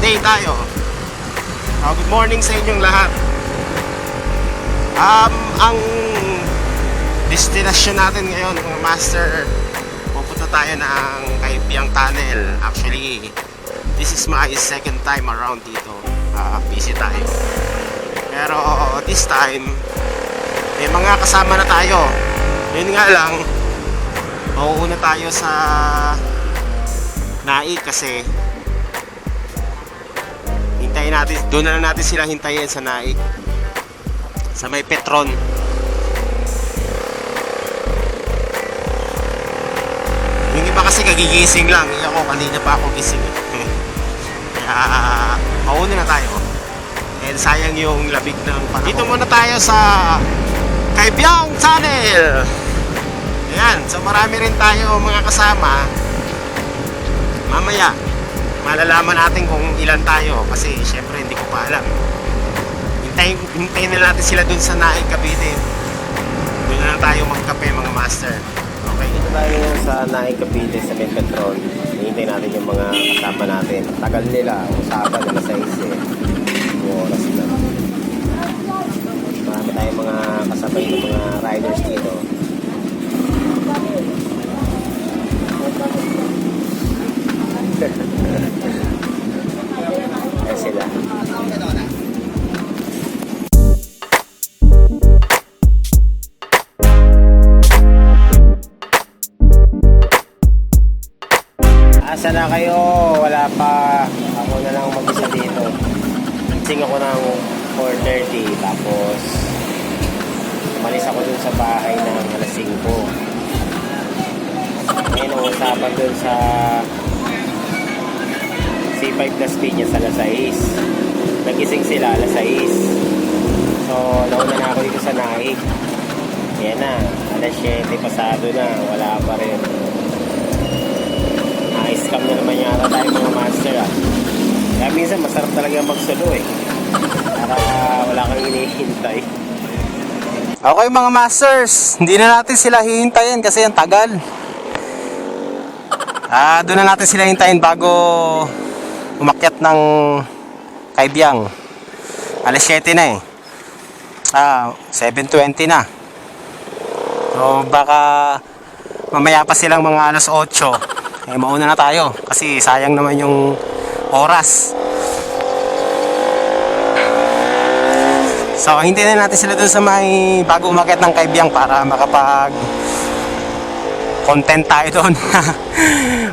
day tayo. Good morning sa inyong lahat. Ang destinasyon natin ngayon, mga master, pupunta tayo ng Kaibiyang Tunnel. Actually, this is my second time around dito. Busy tayo. Pero this time, may mga kasama na tayo. Yun nga lang, mauuna tayo sa Naik kasi hintayin natin, doon na lang natin sila hintayin sa Naik, sa may Petron. Yung iba kasi kagigising lang, ako kanina pa ako gising. Kaya mauna na tayo. And sayang yung labig ng panahon. Dito muna tayo sa Kaibiyang Tunnel. Ayan, so marami rin tayo mga kasama. Mamaya malalaman natin kung ilan tayo kasi syempre hindi ko pa alam. Hintayin na natin sila dun sa Naik, Cavite. Doon na lang tayo magkape mga master. Okay, dito tayo sa Naik, Cavite sa May Petron. Hintayin natin yung mga kasama natin. Tagal nila, usapan na sa isip. Oras na. Marami tayong mga kasabay ng mga riders dito. Ayan sila. Asa na kayo? Wala pa. Ako na lang mag-isa dito. Sing ako ng 4:30. Tapos umalis ako dun sa bahay ng alas 5. Ngayon ang usapan dun sa C5 Las Piñas alas 6. Nagising sila alas 6. So nauna na ako dito sa Naik. Yan na, alas 7 pasado na, wala pa rin. Na-scam na naman yata tayo mga master Kaya minsan masarap talaga magsulo para wala kang hinihintay. Okay mga masters, hindi na natin sila hihintayin kasi ang tagal. Doon na natin sila hintayin bago umakyat ng Kaibiyang. Alas 7 na 7:20 na. So baka mamaya pa silang mga alas 8. Mauna na tayo kasi sayang naman yung oras. So hintayin na natin sila doon sa may bago umakyat ng Kaibiyang para makapag content tayo doon.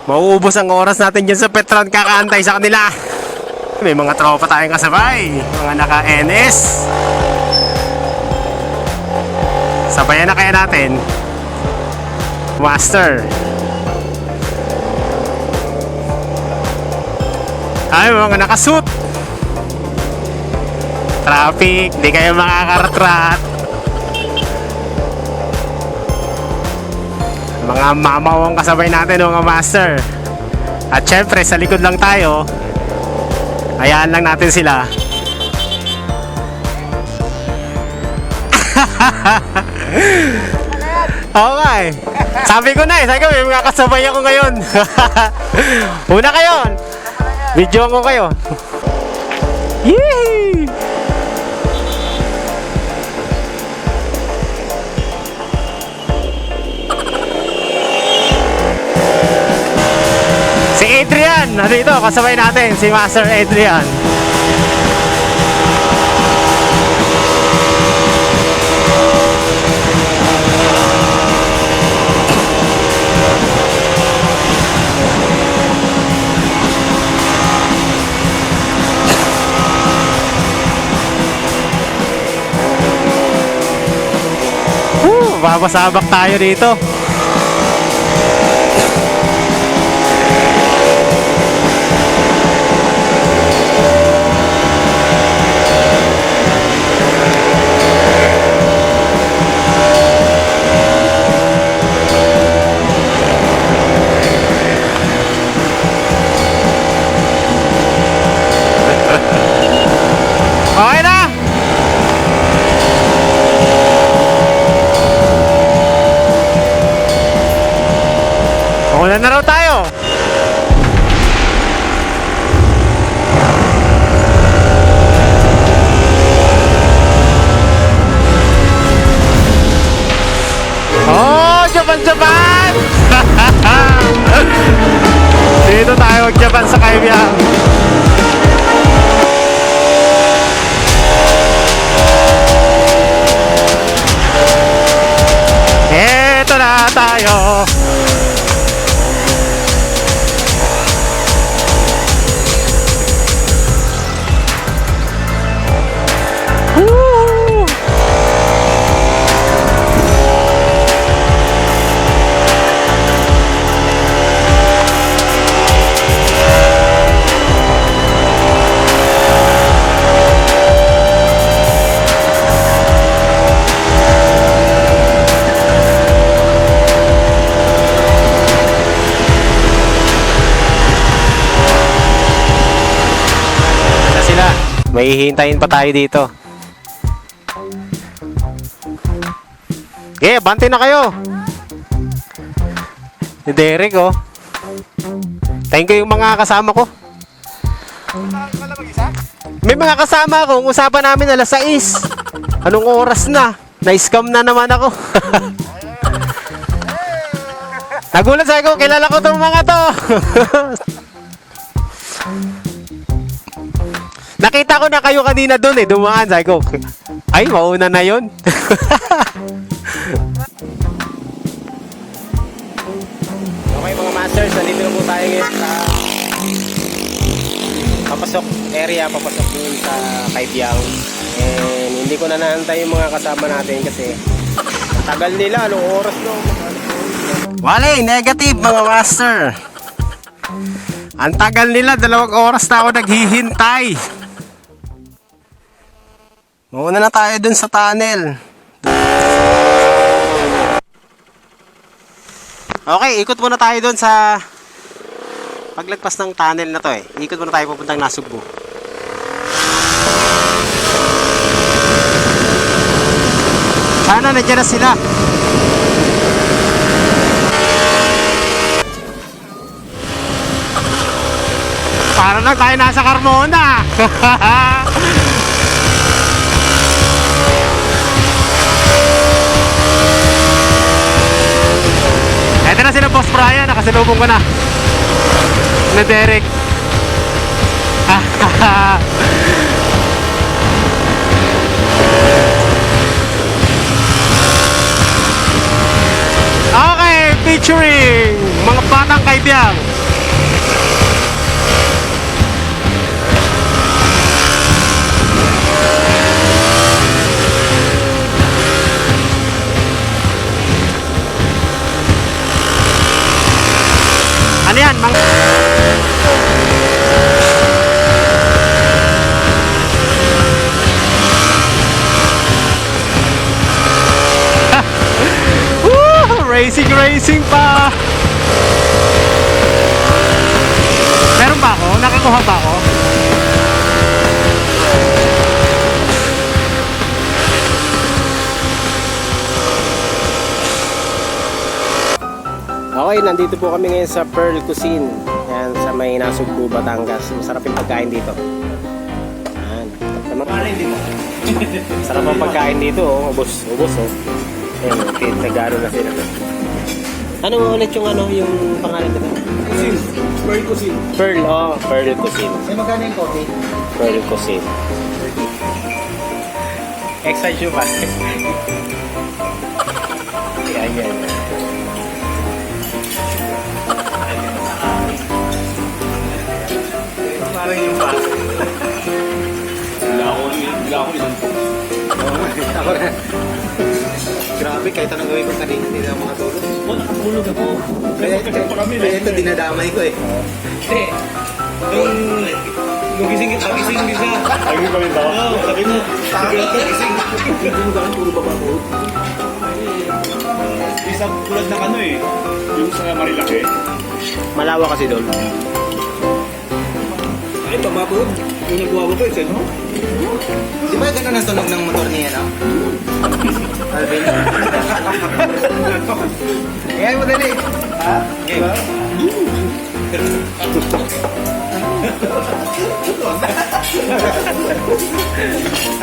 Mauubos ang oras natin dyan sa Petron kakaantay sa kanila. May mga tropa tayong kasabay, mga naka-NS. Sabayan na kaya natin master. Ay, mga nakasuit. Traffic, di kayo makakaratrat. Mga mamawang kasabay natin mga master. At syempre sa likod lang tayo. Hayaan lang natin sila. Okay. Sabi ko may mga kasabay ako ngayon. Una kayo. Video ko kayo. Yee! Si Adrian, nandito, kasabay natin, si Master Adrian. Babasabak tayo dito. Okay na. May hihintayin pa tayo dito. Okay, bante na kayo. Si Derek, oh. Thank you yung mga kasama ko. May mga kasama ako. Usapan namin alas 6. Anong oras na? Na-scam na naman ako. Nagulat sa ko. Kilala ko tong mga to. Nakita ko na kayo kanina doon eh. Dumaan. Sabi ko, ay, mauna na yun. Okay mga masters, nandito na po tayo ngayon sa papasok area, papasok dun sa Kaibyang. And hindi ko na naantay yung mga kasama natin kasi tagal nila, anong oras no? Wale, negative mga master. Ang tagal nila, 2 oras na ako naghihintay. Mauna na tayo dun sa tunnel. Okay, ikot muna tayo doon sa paglagpas ng tunnel na to eh. Ikot muna tayo papuntang Nasugbu. Sana nandiyan na sila. Para lang tayo nasa Carmona. Ito na sila Boss Brian, nakasalubong ko na. Na Derek. Okay, featuring mga batang Kaibyang. Ano yan? Woo! Racing pa! Meron ba ako? Nakakuha ba ako? Okay, nandito po kami ngayon sa Pearl Cuisine. Yan, sa may Nasugbu, Batangas. Masarap yung pagkain dito. Yan. Sarap ang pagkain dito, oh. Ubos, oh. Yan, nag-ano na sila. Ano mo ulit yung yung pangalan nito? Cuisine. Pearl Cuisine. Pearl, oh. Pearl Cuisine. May magkano yung coffee? Pearl Cuisine. Excited yung ba? Yan. Parang yung pa. Wala ako ilan po. Ako na. Grabe, kahit anong gawin ko kanina, hindi na makatulog. Nakatulog ako. Kaya ito dinadamay ko eh. Kasi, nung gising siya. Lagi pa rin ba? Oo, sabi mo, Gising. Puro ba ba po? isang tulad ng ano eh. Yung sa Marilaki. Malawa kasi doon. Ay, bababod. Yung nagwawa ko eh, no? Di ba ganun ang tunog ng motor niya, no? Alvin? Kaya mo dali. Ha? Diba?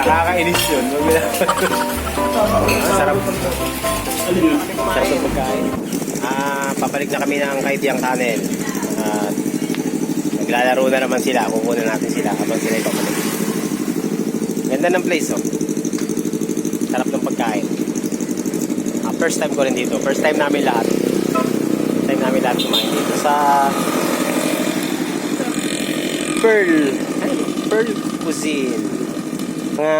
Nakakainis yun. Sarap. Ano yun? Sarap ng pagkain. Papalik na kami ng Kaibyang Tunnel. Naglalaro na naman sila. Kukunan natin sila habang sila ipapalik. Ganda ng place, oh. Sarap ng pagkain. First time ko rin dito. First time namin lahat. First time namin lahat kumain dito sa Pearl Cuisine. Mga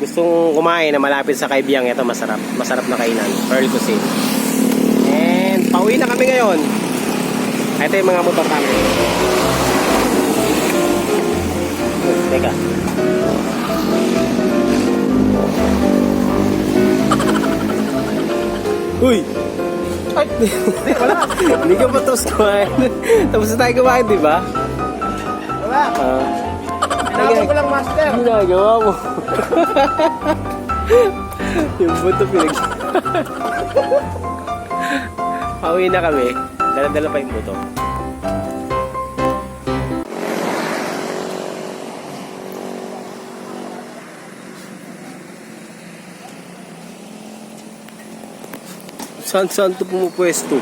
gustong kumain na malapit sa Kaibyang, ito masarap na kainan. Pearl Cuisine. And pauwi na kami ngayon. Ito yung mga motor namin. Teka. Uy! Ay! Wala! Hindi ka pa tapos kumain. Tapos na tayo kumain, di ba? Wala. Pinabot ko lang, master. Ginagawa mo. Yung buto pinag... Pauwi na kami. Dala-dala pa yung buto. Saan-saan ito pumupwesto?